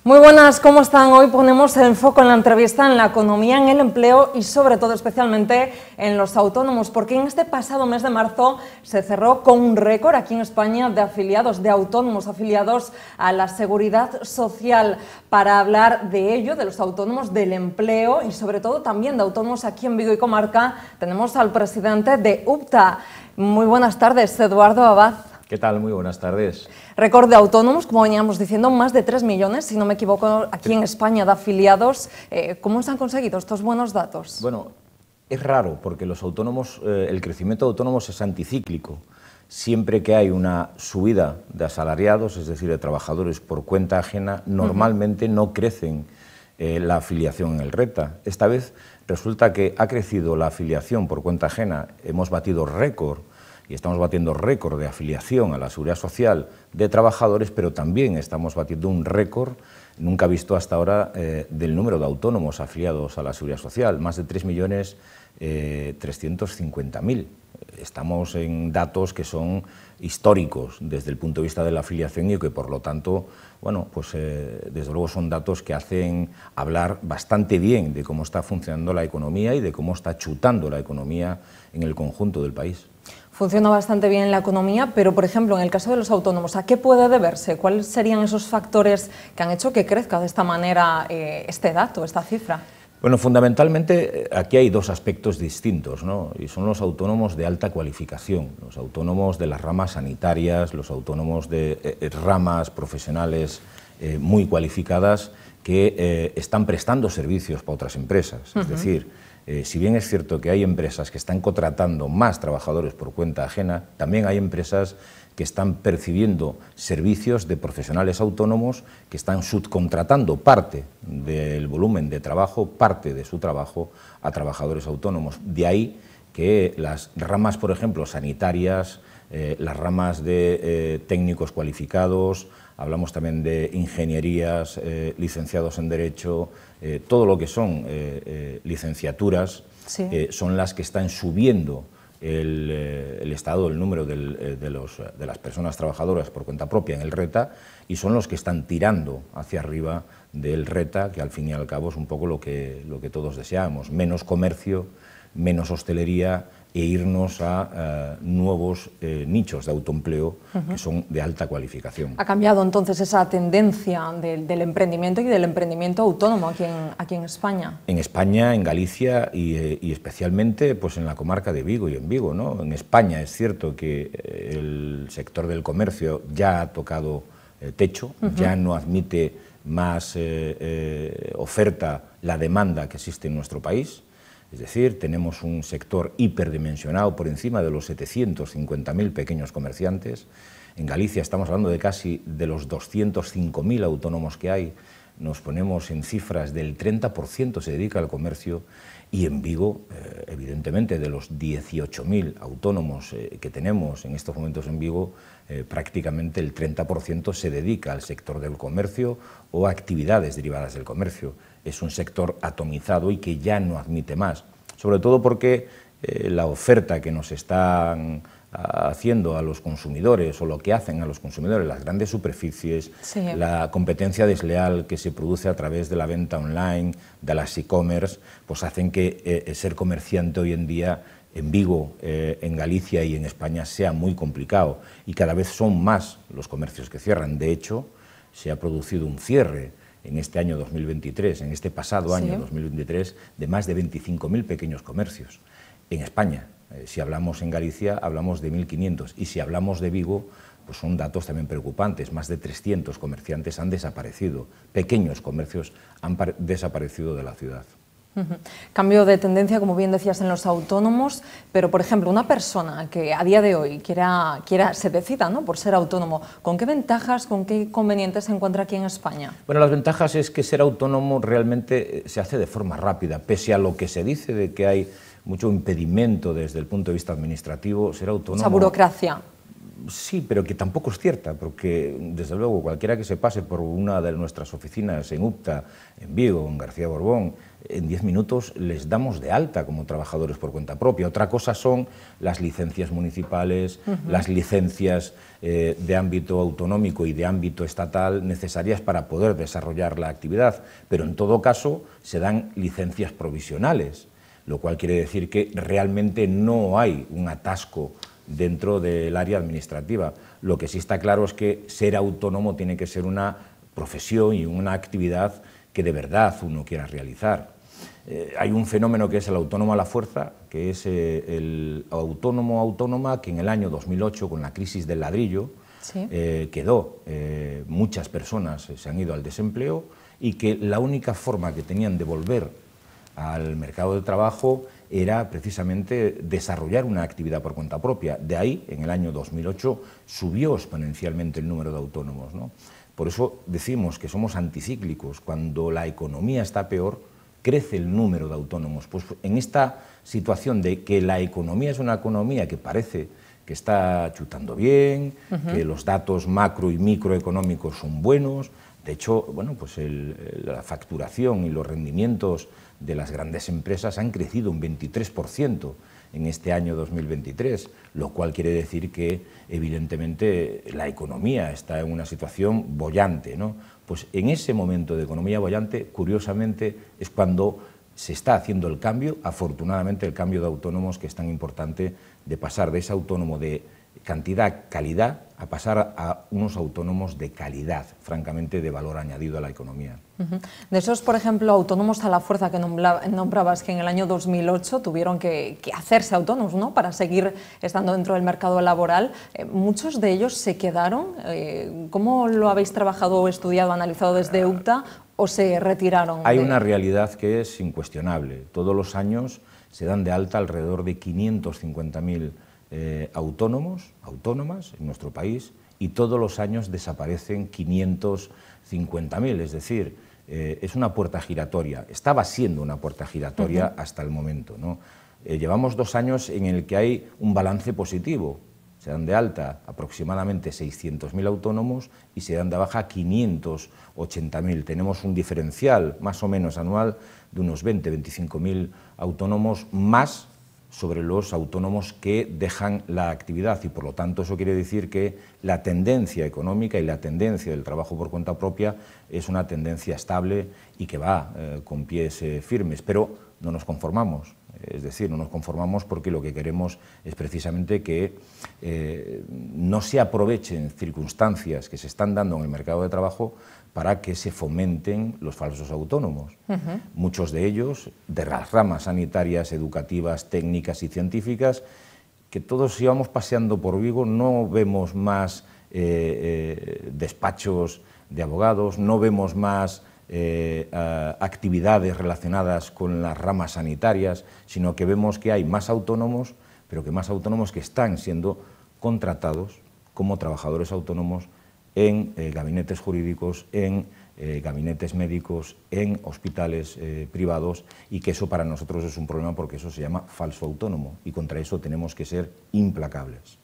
Muy buenas, ¿cómo están? Hoy ponemos el foco en la entrevista en la economía, en el empleo y sobre todo especialmente en los autónomos, porque en este pasado mes de marzo se cerró con un récord aquí en España de afiliados, de autónomos afiliados a la Seguridad Social. Para hablar de ello, de los autónomos, del empleo y sobre todo también de autónomos aquí en Vigo y comarca, tenemos al presidente de UPTA. Muy buenas tardes, Eduardo Abad. ¿Qué tal? Muy buenas tardes. Récord de autónomos, como veníamos diciendo, más de 3 millones, si no me equivoco, aquí en España de afiliados. ¿Cómo se han conseguido estos buenos datos? Bueno, es raro porque los autónomos, el crecimiento de autónomos es anticíclico. Siempre que hay una subida de asalariados, es decir, de trabajadores por cuenta ajena, normalmente no crecen la afiliación en el RETA. Esta vez resulta que ha crecido la afiliación por cuenta ajena, hemos batido récord y estamos batiendo récord de afiliación a la Seguridad Social de trabajadores, pero también estamos batiendo un récord nunca visto hasta ahora del número de autónomos afiliados a la Seguridad Social, más de 3.350.000. Estamos en datos que son históricos desde el punto de vista de la afiliación y que por lo tanto, bueno, pues desde luego son datos que hacen hablar bastante bien de cómo está funcionando la economía y de cómo está chutando la economía en el conjunto del país. Funciona bastante bien la economía, pero por ejemplo, en el caso de los autónomos, ¿a qué puede deberse? ¿Cuáles serían esos factores que han hecho que crezca de esta manera este dato, esta cifra? Bueno, fundamentalmente aquí hay dos aspectos distintos, ¿no? Y son los autónomos de alta cualificación, los autónomos de las ramas sanitarias, los autónomos de ramas profesionales muy cualificadas que están prestando servicios para otras empresas. Es decir, si bien es cierto que hay empresas que están contratando más trabajadores por cuenta ajena, también hay empresas que están percibiendo servicios de profesionales autónomos que están subcontratando parte del volumen de trabajo, parte de su trabajo, a trabajadores autónomos. De ahí que las ramas, por ejemplo, sanitarias, las ramas de técnicos cualificados, hablamos también de ingenierías, licenciados en Derecho, todo lo que son licenciaturas, sí, son las que están subiendo el estado, el número de las personas trabajadoras por cuenta propia en el RETA y son los que están tirando hacia arriba del RETA, que al fin y al cabo es un poco lo que todos deseamos, menos comercio, menos hostelería e irnos a nuevos nichos de autoempleo que son de alta cualificación. ¿Ha cambiado entonces esa tendencia del emprendimiento y del emprendimiento autónomo aquí en España? En España, en Galicia y especialmente pues, en la comarca de Vigo y en Vigo, ¿no? En España es cierto que el sector del comercio ya ha tocado techo, ya no admite más oferta la demanda que existe en nuestro país. Es decir, tenemos un sector hiperdimensionado por encima de los 750.000 pequeños comerciantes. En Galicia estamos hablando de casi de los 205.000 autónomos que hay. Nos ponemos en cifras del 30% se dedica al comercio y en Vigo, evidentemente, de los 18.000 autónomos que tenemos en estos momentos en Vigo, prácticamente el 30% se dedica al sector del comercio o a actividades derivadas del comercio. Es un sector atomizado y que ya no admite más, sobre todo porque la oferta que nos están haciendo a los consumidores o lo que hacen a los consumidores, las grandes superficies, sí, la competencia desleal que se produce a través de la venta online, de las e-commerce, pues hacen que ser comerciante hoy en día en Vigo, en Galicia y en España sea muy complicado y cada vez son más los comercios que cierran. De hecho, se ha producido un cierre en este año 2023, en este pasado año 2023, de más de 25.000 pequeños comercios en España. Si hablamos en Galicia, hablamos de 1.500 y si hablamos de Vigo, pues son datos también preocupantes. Más de 300 comerciantes han desaparecido, pequeños comercios han desaparecido de la ciudad. Cambio de tendencia, como bien decías, en los autónomos, pero por ejemplo, una persona que a día de hoy se decida, ¿no?, por ser autónomo, ¿con qué ventajas, con qué inconvenientes se encuentra aquí en España? Bueno, las ventajas es que ser autónomo realmente se hace de forma rápida, pese a lo que se dice de que hay mucho impedimento desde el punto de vista administrativo, ser autónomo... Esa burocracia. Sí, pero que tampoco es cierta, porque desde luego cualquiera que se pase por una de nuestras oficinas en UPTA, en Vigo, en García Borbón, en 10 minutos les damos de alta como trabajadores por cuenta propia. Otra cosa son las licencias municipales, las licencias de ámbito autonómico y de ámbito estatal necesarias para poder desarrollar la actividad, pero en todo caso se dan licencias provisionales, lo cual quiere decir que realmente no hay un atasco dentro del área administrativa. Lo que sí está claro es que ser autónomo tiene que ser una profesión y una actividad que de verdad uno quiera realizar. Hay un fenómeno que es el autónomo a la fuerza, que es el autónomo-autónoma que en el año 2008, con la crisis del ladrillo, sí, quedó. Muchas personas se han ido al desempleo y que la única forma que tenían de volver al mercado de trabajo era precisamente desarrollar una actividad por cuenta propia. De ahí, en el año 2008, subió exponencialmente el número de autónomos, ¿no? Por eso decimos que somos anticíclicos. Cuando la economía está peor, crece el número de autónomos. Pues en esta situación de que la economía es una economía que parece que está chutando bien, que los datos macro y microeconómicos son buenos. De hecho, bueno, pues la facturación y los rendimientos de las grandes empresas han crecido un 23% en este año 2023, lo cual quiere decir que, evidentemente, la economía está en una situación boyante, ¿no? Pues en ese momento de economía boyante, curiosamente, es cuando se está haciendo el cambio, afortunadamente el cambio de autónomos, que es tan importante, de pasar de ese autónomo de cantidad-calidad a pasar a unos autónomos de calidad, francamente de valor añadido a la economía. De esos, por ejemplo, autónomos a la fuerza que nombrabas, que en el año 2008 tuvieron que hacerse autónomos, ¿no?, para seguir estando dentro del mercado laboral, muchos de ellos se quedaron. ¿Cómo lo habéis trabajado o estudiado, analizado desde UPTA, o se retiraron? Hay una realidad que es incuestionable. Todos los años se dan de alta alrededor de 550.000 autónomos, autónomas en nuestro país, y todos los años desaparecen 550.000, es decir, es una puerta giratoria, estaba siendo una puerta giratoria hasta el momento, ¿no? Llevamos 2 años en el que hay un balance positivo, se dan de alta aproximadamente 600.000 autónomos y se dan de baja 580.000, tenemos un diferencial más o menos anual de unos 20-25.000 autónomos más sobre los autónomos que dejan la actividad, y por lo tanto eso quiere decir que la tendencia económica y la tendencia del trabajo por cuenta propia es una tendencia estable y que va con pies firmes, pero no nos conformamos. Es decir, no nos conformamos porque lo que queremos es precisamente que no se aprovechen circunstancias que se están dando en el mercado de trabajo para que se fomenten los falsos autónomos. Muchos de ellos, de las ramas sanitarias, educativas, técnicas y científicas, que todos íbamos paseando por Vigo, no vemos más despachos de abogados, no vemos más actividades relacionadas con las ramas sanitarias, sino que vemos que hay más autónomos, pero que más autónomos que están siendo contratados como trabajadores autónomos en gabinetes jurídicos, en gabinetes médicos, en hospitales privados, y que eso para nosotros es un problema porque eso se llama falso autónomo y contra eso tenemos que ser implacables.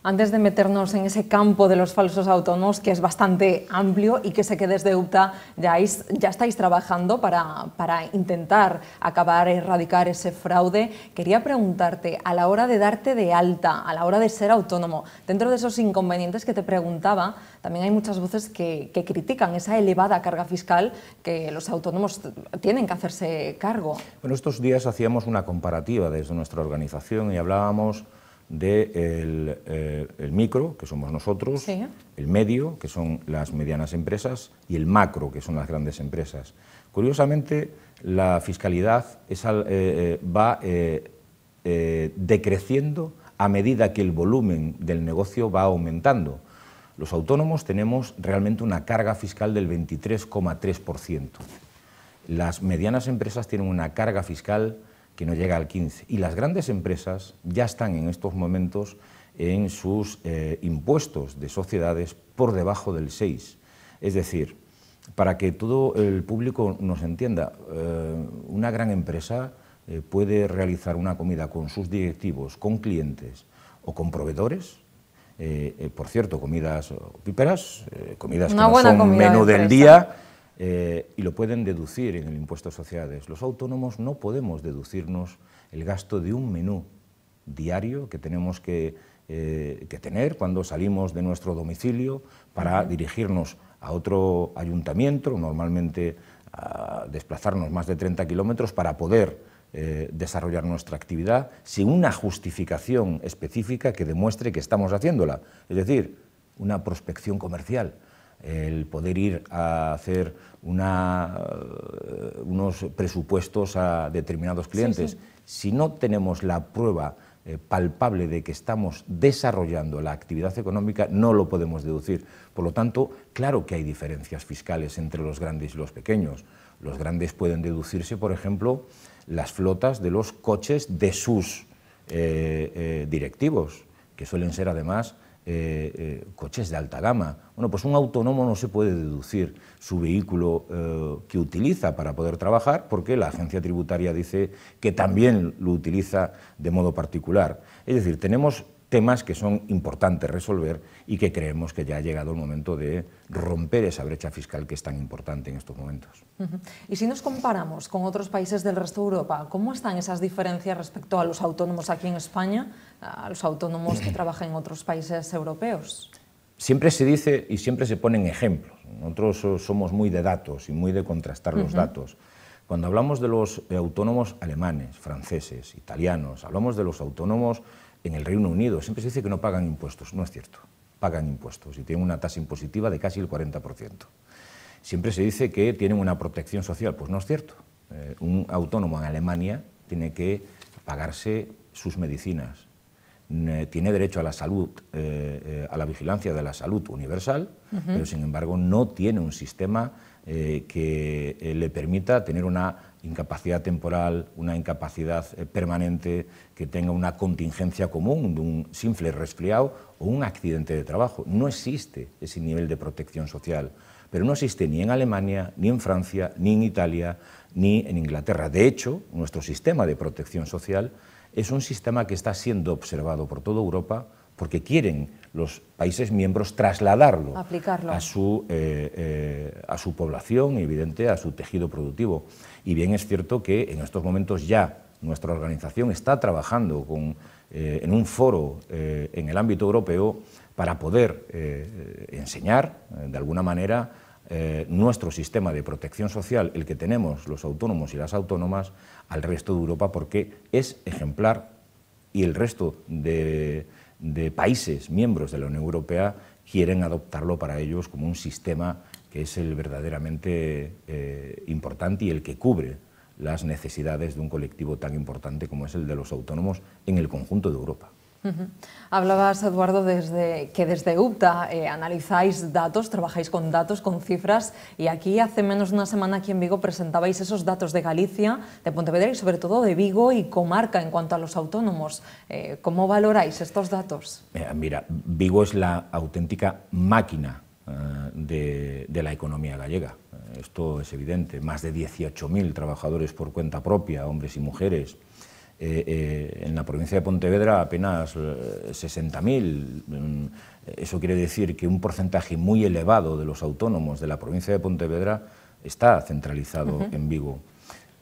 Antes de meternos en ese campo de los falsos autónomos, que es bastante amplio y que sé que desde UPTA ya estáis trabajando para intentar acabar, erradicar ese fraude, quería preguntarte, a la hora de darte de alta, a la hora de ser autónomo, dentro de esos inconvenientes que te preguntaba, también hay muchas voces que critican esa elevada carga fiscal que los autónomos tienen que hacerse cargo. Bueno, estos días hacíamos una comparativa desde nuestra organización y hablábamos del el micro, que somos nosotros, sí, el medio, que son las medianas empresas, y el macro, que son las grandes empresas. Curiosamente, la fiscalidad va decreciendo a medida que el volumen del negocio va aumentando. Los autónomos tenemos realmente una carga fiscal del 23,3%. Las medianas empresas tienen una carga fiscal que no llega al 15%. Y las grandes empresas ya están en estos momentos en sus impuestos de sociedades por debajo del 6%. Es decir, para que todo el público nos entienda, una gran empresa puede realizar una comida con sus directivos, con clientes o con proveedores, por cierto, comidas opíperas, comidas que Una no buena son comida menú de del empresa. día, y lo pueden deducir en el impuesto de sociedades. Los autónomos no podemos deducirnos el gasto de un menú diario que tenemos que tener cuando salimos de nuestro domicilio para dirigirnos a otro ayuntamiento, normalmente a desplazarnos más de 30 kilómetros para poder desarrollar nuestra actividad sin una justificación específica que demuestre que estamos haciéndola, es decir, una prospección comercial, el poder ir a hacer unos presupuestos a determinados clientes. Sí, sí. Si no tenemos la prueba palpable de que estamos desarrollando la actividad económica, no lo podemos deducir. Por lo tanto, claro que hay diferencias fiscales entre los grandes y los pequeños. Los grandes pueden deducirse, por ejemplo, las flotas de los coches de sus directivos, que suelen ser además coches de alta gama. Bueno, pues un autónomo no se puede deducir su vehículo que utiliza para poder trabajar, porque la agencia tributaria dice que también lo utiliza de modo particular. Es decir, tenemos temas que son importantes resolver y que creemos que ya ha llegado el momento de romper esa brecha fiscal que es tan importante en estos momentos. Y si nos comparamos con otros países del resto de Europa, ¿cómo están esas diferencias respecto a los autónomos aquí en España, a los autónomos que trabajan en otros países europeos? Siempre se dice y siempre se ponen ejemplos. Nosotros somos muy de datos y muy de contrastar los datos. Cuando hablamos de los autónomos alemanes, franceses, italianos, hablamos de los autónomos en el Reino Unido, siempre se dice que no pagan impuestos. No es cierto, pagan impuestos y tienen una tasa impositiva de casi el 40%. Siempre se dice que tienen una protección social, pues no es cierto. Un autónomo en Alemania tiene que pagarse sus medicinas, tiene derecho a la salud, a la vigilancia de la salud universal, pero sin embargo no tiene un sistema que le permita tener una incapacidad temporal, una incapacidad permanente, que tenga una contingencia común de un simple resfriado o un accidente de trabajo. No existe ese nivel de protección social, pero no existe ni en Alemania, ni en Francia, ni en Italia, ni en Inglaterra. De hecho, nuestro sistema de protección social es un sistema que está siendo observado por toda Europa porque quieren los países miembros trasladarlo a su población y, evidente, a su tejido productivo. Y bien es cierto que en estos momentos ya nuestra organización está trabajando en un foro en el ámbito europeo para poder enseñar, de alguna manera, nuestro sistema de protección social, el que tenemos los autónomos y las autónomas, al resto de Europa, porque es ejemplar y el resto de países miembros de la Unión Europea quieren adoptarlo para ellos como un sistema que es el verdaderamente importante y el que cubre las necesidades de un colectivo tan importante como es el de los autónomos en el conjunto de Europa. Hablabas, Eduardo, que desde UPTA analizáis datos, trabajáis con datos, con cifras, y aquí hace menos de una semana aquí en Vigo presentabais esos datos de Galicia, de Pontevedra y sobre todo de Vigo y comarca en cuanto a los autónomos. ¿Cómo valoráis estos datos? Mira, Vigo es la auténtica máquina de la economía gallega. Esto es evidente, más de 18.000 trabajadores por cuenta propia, hombres y mujeres. En la provincia de Pontevedra apenas 60.000. Eso quiere decir que un porcentaje muy elevado de los autónomos de la provincia de Pontevedra está centralizado en Vigo.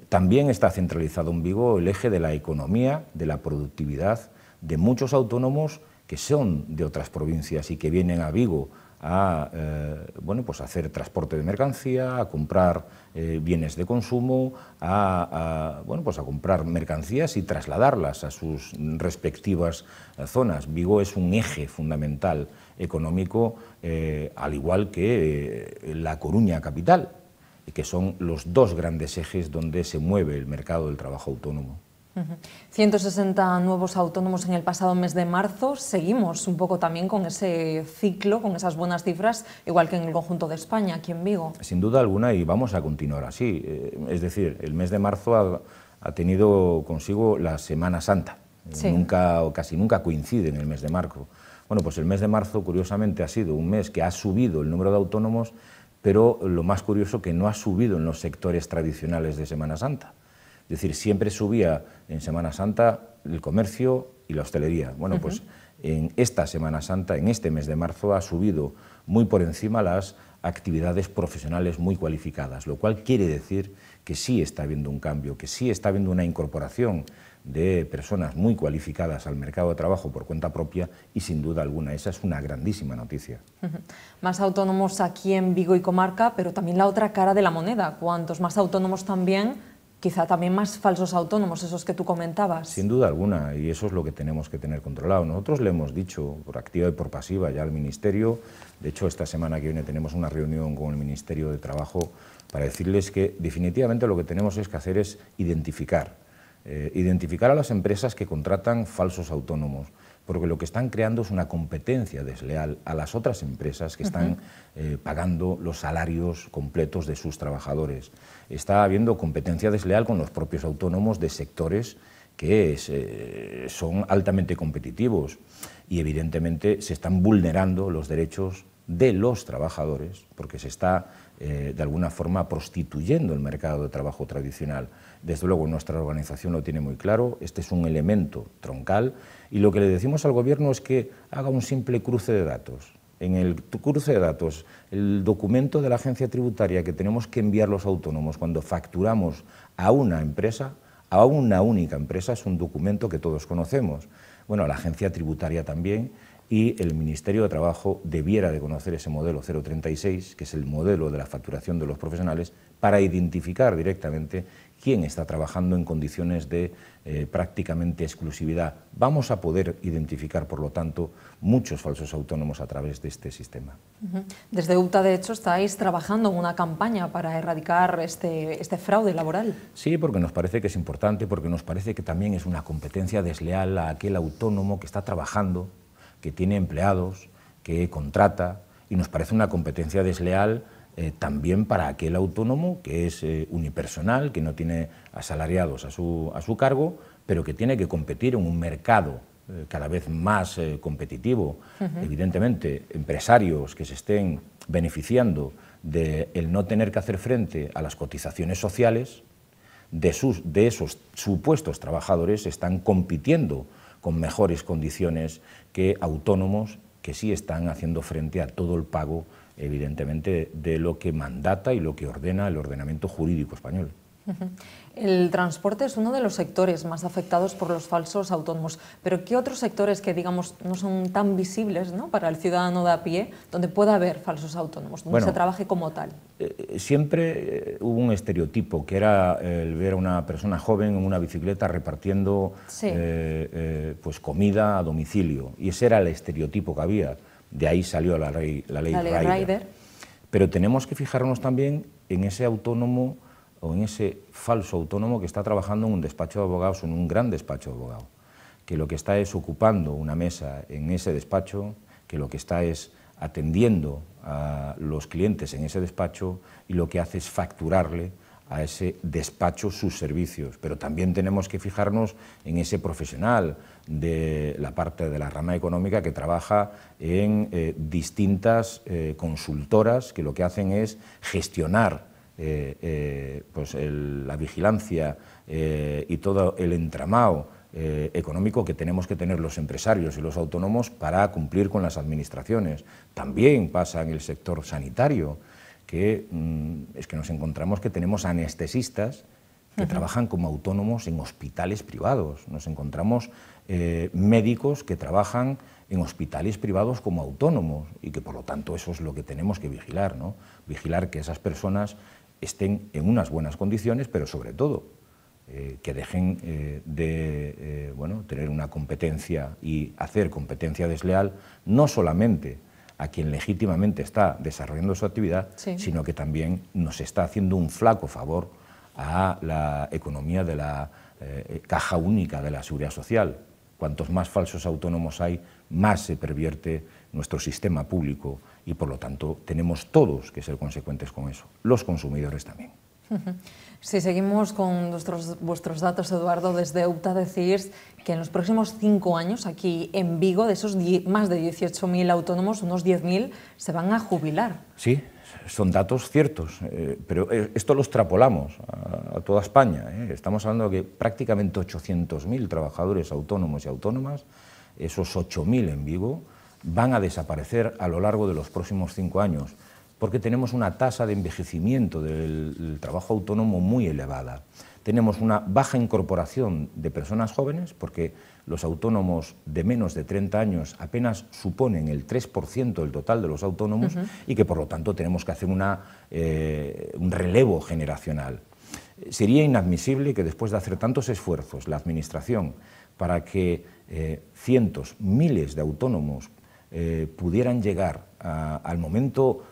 También está centralizado en Vigo el eje de la economía, de la productividad, de muchos autónomos que son de otras provincias y que vienen a Vigo a pues hacer transporte de mercancía, a comprar bienes de consumo, a comprar mercancías y trasladarlas a sus respectivas zonas. Vigo es un eje fundamental económico, al igual que La Coruña capital, que son los dos grandes ejes donde se mueve el mercado del trabajo autónomo. 160 nuevos autónomos en el pasado mes de marzo. Seguimos un poco también con ese ciclo, con esas buenas cifras, igual que en el conjunto de España, aquí en Vigo. Sin duda alguna, y vamos a continuar así. Es decir, el mes de marzo ha tenido consigo la Semana Santa. Sí. Nunca o casi nunca coincide en el mes de marzo. Bueno, pues el mes de marzo, curiosamente, ha sido un mes que ha subido el número de autónomos, pero lo más curioso que no ha subido en los sectores tradicionales de Semana Santa. Es decir, siempre subía en Semana Santa el comercio y la hostelería. Bueno, pues en esta Semana Santa, en este mes de marzo, ha subido muy por encima las actividades profesionales muy cualificadas, lo cual quiere decir que sí está habiendo un cambio, que sí está habiendo una incorporación de personas muy cualificadas al mercado de trabajo por cuenta propia y sin duda alguna esa es una grandísima noticia. Más autónomos aquí en Vigo y comarca, pero también la otra cara de la moneda. Cuantos más autónomos también, quizá también más falsos autónomos, esos que tú comentabas. Sin duda alguna, y eso es lo que tenemos que tener controlado. Nosotros le hemos dicho por activa y por pasiva ya al Ministerio, de hecho esta semana que viene tenemos una reunión con el Ministerio de Trabajo para decirles que definitivamente lo que tenemos que hacer es identificar a las empresas que contratan falsos autónomos, porque lo que están creando es una competencia desleal a las otras empresas que están pagando los salarios completos de sus trabajadores. Está habiendo competencia desleal con los propios autónomos de sectores que son altamente competitivos y evidentemente se están vulnerando los derechos de los trabajadores porque se está de alguna forma prostituyendo el mercado de trabajo tradicional. Desde luego nuestra organización lo tiene muy claro, este es un elemento troncal y lo que le decimos al Gobierno es que haga un simple cruce de datos. En el cruce de datos, el documento de la agencia tributaria que tenemos que enviar los autónomos cuando facturamos a una empresa, a una única empresa, es un documento que todos conocemos. Bueno, la agencia tributaria también, y el Ministerio de Trabajo debiera de conocer ese modelo 036, que es el modelo de la facturación de los profesionales, para identificar directamente quién está trabajando en condiciones de prácticamente exclusividad. Vamos a poder identificar, por lo tanto, muchos falsos autónomos a través de este sistema. Desde UTA, de hecho, estáis trabajando en una campaña para erradicar este fraude laboral. Sí, porque nos parece que es importante, porque nos parece que también es una competencia desleal a aquel autónomo que está trabajando, que tiene empleados, que contrata, y nos parece una competencia desleal también para aquel autónomo que es unipersonal, que no tiene asalariados a su cargo, pero que tiene que competir en un mercado cada vez más competitivo. Evidentemente, empresarios que se estén beneficiando de el no tener que hacer frente a las cotizaciones sociales de esos supuestos trabajadores están compitiendo con mejores condiciones que autónomos que sí están haciendo frente a todo el pago, evidentemente, de lo que mandata y lo que ordena el ordenamiento jurídico español. El transporte es uno de los sectores más afectados por los falsos autónomos, pero ¿qué otros sectores que, digamos, no son tan visibles, ¿no?, para el ciudadano de a pie, donde pueda haber falsos autónomos, donde se trabaje como tal? Siempre hubo un estereotipo, que era el ver a una persona joven en una bicicleta repartiendo pues comida a domicilio, y ese era el estereotipo que había. De ahí salió la ley Rider. Pero tenemos que fijarnos también en ese autónomo o en ese falso autónomo que está trabajando en un despacho de abogados o en un gran despacho de abogados, que lo que está es ocupando una mesa en ese despacho, que lo que está es atendiendo a los clientes en ese despacho y lo que hace es facturarle a ese despacho sus servicios. Pero también tenemos que fijarnos en ese profesional de la parte de la rama económica que trabaja en distintas consultoras que lo que hacen es gestionar pues la vigilancia y todo el entramado económico que tenemos que tener los empresarios y los autónomos para cumplir con las administraciones. También pasa en el sector sanitario, que es que nos encontramos que tenemos anestesistas que trabajan como autónomos en hospitales privados. Nos encontramos médicos que trabajan en hospitales privados como autónomos y que por lo tanto eso es lo que tenemos que vigilar, ¿no? Vigilar que esas personas estén en unas buenas condiciones, pero sobre todo que dejen de tener una competencia y hacer competencia desleal, no solamente a quien legítimamente está desarrollando su actividad, sino que también nos está haciendo un flaco favor a la economía de la caja única de la Seguridad Social. Cuantos más falsos autónomos hay, más se pervierte nuestro sistema público y, por lo tanto, tenemos todos que ser consecuentes con eso, los consumidores también. Si seguimos con vuestros datos, Eduardo, desde UTA decís que en los próximos 5 años, aquí en Vigo, de esos más de 18.000 autónomos, unos 10.000 se van a jubilar. Sí, son datos ciertos, pero esto lo extrapolamos a toda España. Estamos hablando de que prácticamente 800.000 trabajadores autónomos y autónomas esos 8.000 en Vigo, van a desaparecer a lo largo de los próximos 5 años, porque tenemos una tasa de envejecimiento del trabajo autónomo muy elevada. Tenemos una baja incorporación de personas jóvenes, porque los autónomos de menos de 30 años apenas suponen el 3% del total de los autónomos y que por lo tanto tenemos que hacer un relevo generacional. Sería inadmisible que después de hacer tantos esfuerzos la Administración para que cientos, miles de autónomos pudieran llegar al momento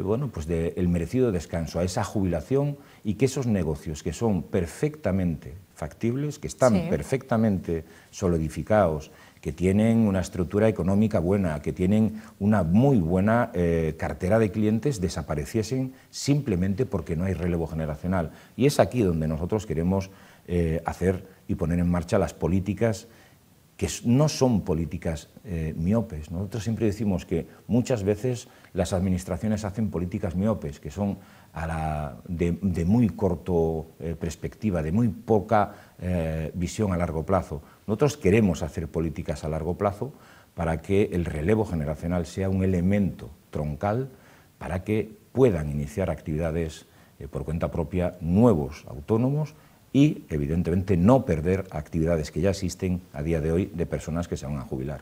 bueno, pues del merecido descanso, a esa jubilación, y que esos negocios que son perfectamente factibles, que están perfectamente solidificados, que tienen una estructura económica buena, que tienen una muy buena cartera de clientes, desapareciesen simplemente porque no hay relevo generacional. Y es aquí donde nosotros queremos hacer y poner en marcha las políticas que no son políticas miopes. Nosotros siempre decimos que muchas veces las administraciones hacen políticas miopes, que son de muy corto perspectiva, de muy poca visión a largo plazo. Nosotros queremos hacer políticas a largo plazo para que el relevo generacional sea un elemento troncal para que puedan iniciar actividades por cuenta propia nuevos autónomos y, evidentemente, no perder actividades que ya existen a día de hoy de personas que se van a jubilar.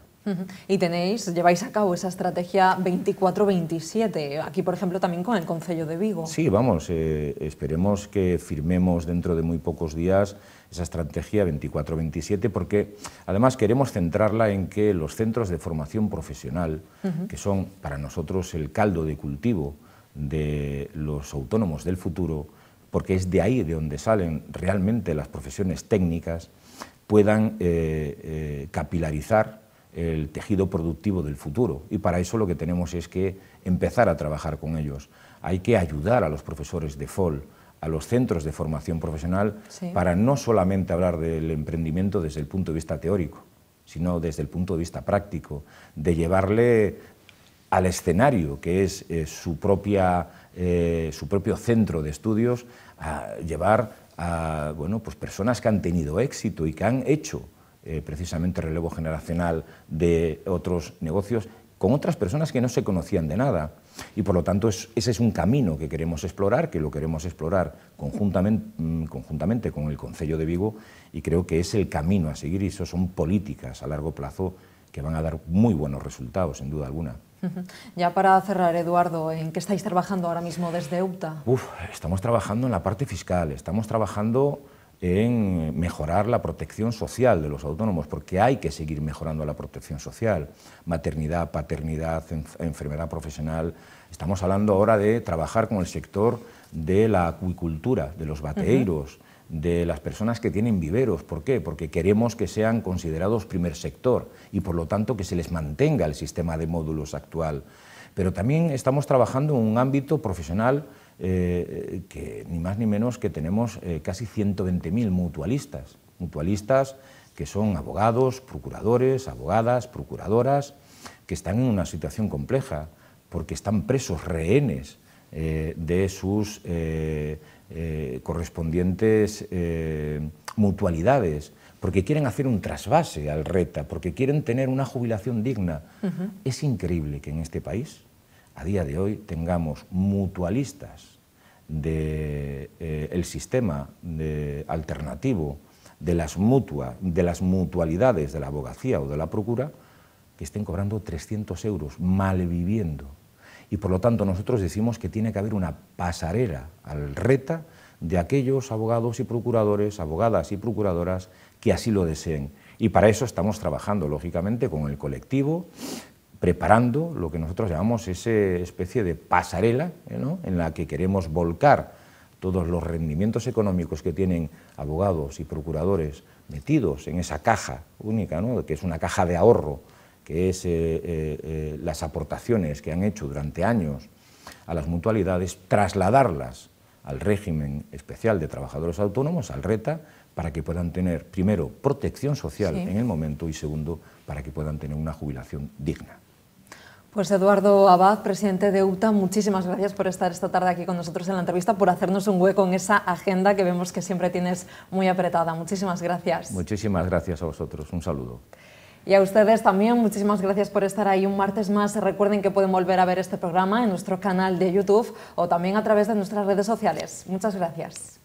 Y lleváis a cabo esa estrategia 24-27, aquí, por ejemplo, también con el Concello de Vigo. Sí, vamos, esperemos que firmemos dentro de muy pocos días esa estrategia 24-27, porque además queremos centrarla en que los centros de formación profesional, que son para nosotros el caldo de cultivo de los autónomos del futuro, porque es de ahí de donde salen realmente las profesiones técnicas, puedan capilarizar el tejido productivo del futuro. Y para eso lo que tenemos es que empezar a trabajar con ellos. Hay que ayudar a los profesores de FOL, a los centros de formación profesional, para no solamente hablar del emprendimiento desde el punto de vista teórico, sino desde el punto de vista práctico, de llevarle al escenario, que es su propio centro de estudios, a llevar a pues personas que han tenido éxito y que han hecho precisamente relevo generacional de otros negocios con otras personas que no se conocían de nada. Y por lo tanto ese es un camino que queremos explorar, que lo queremos explorar conjuntamente con el Concello de Vigo, y creo que es el camino a seguir, y eso son políticas a largo plazo que van a dar muy buenos resultados, sin duda alguna. Ya para cerrar, Eduardo, ¿en qué estáis trabajando ahora mismo desde EUTA? Estamos trabajando en la parte fiscal, estamos trabajando en mejorar la protección social de los autónomos, porque hay que seguir mejorando la protección social, maternidad, paternidad, enfermedad profesional. Estamos hablando ahora de trabajar con el sector de la acuicultura, de los bateeiros, de las personas que tienen viveros. ¿Por qué? Porque queremos que sean considerados primer sector y por lo tanto que se les mantenga el sistema de módulos actual. Pero también estamos trabajando en un ámbito profesional que ni más ni menos que tenemos casi 120.000 mutualistas que son abogados, procuradores, abogadas, procuradoras, que están en una situación compleja porque están presos, rehenes de sus correspondientes mutualidades, porque quieren hacer un trasvase al RETA, porque quieren tener una jubilación digna. Es increíble que en este país, a día de hoy, tengamos mutualistas del sistema alternativo de las mutualidades de la abogacía o de la procura, que estén cobrando 300 euros, malviviendo. Y por lo tanto nosotros decimos que tiene que haber una pasarela al RETA de aquellos abogados y procuradores, abogadas y procuradoras que así lo deseen. Y para eso estamos trabajando, lógicamente, con el colectivo, preparando lo que nosotros llamamos esa especie de pasarela, ¿no?, en la que queremos volcar todos los rendimientos económicos que tienen abogados y procuradores metidos en esa caja única, ¿no?, que es una caja de ahorro, que es las aportaciones que han hecho durante años a las mutualidades, trasladarlas al régimen especial de trabajadores autónomos, al RETA, para que puedan tener, primero, protección social en el momento, y segundo, para que puedan tener una jubilación digna. Pues Eduardo Abad, presidente de EUTA, muchísimas gracias por estar esta tarde aquí con nosotros en la entrevista, por hacernos un hueco en esa agenda que vemos que siempre tienes muy apretada. Muchísimas gracias. Muchísimas gracias a vosotros. Un saludo. Y a ustedes también, muchísimas gracias por estar ahí un martes más. Recuerden que pueden volver a ver este programa en nuestro canal de YouTube o también a través de nuestras redes sociales. Muchas gracias.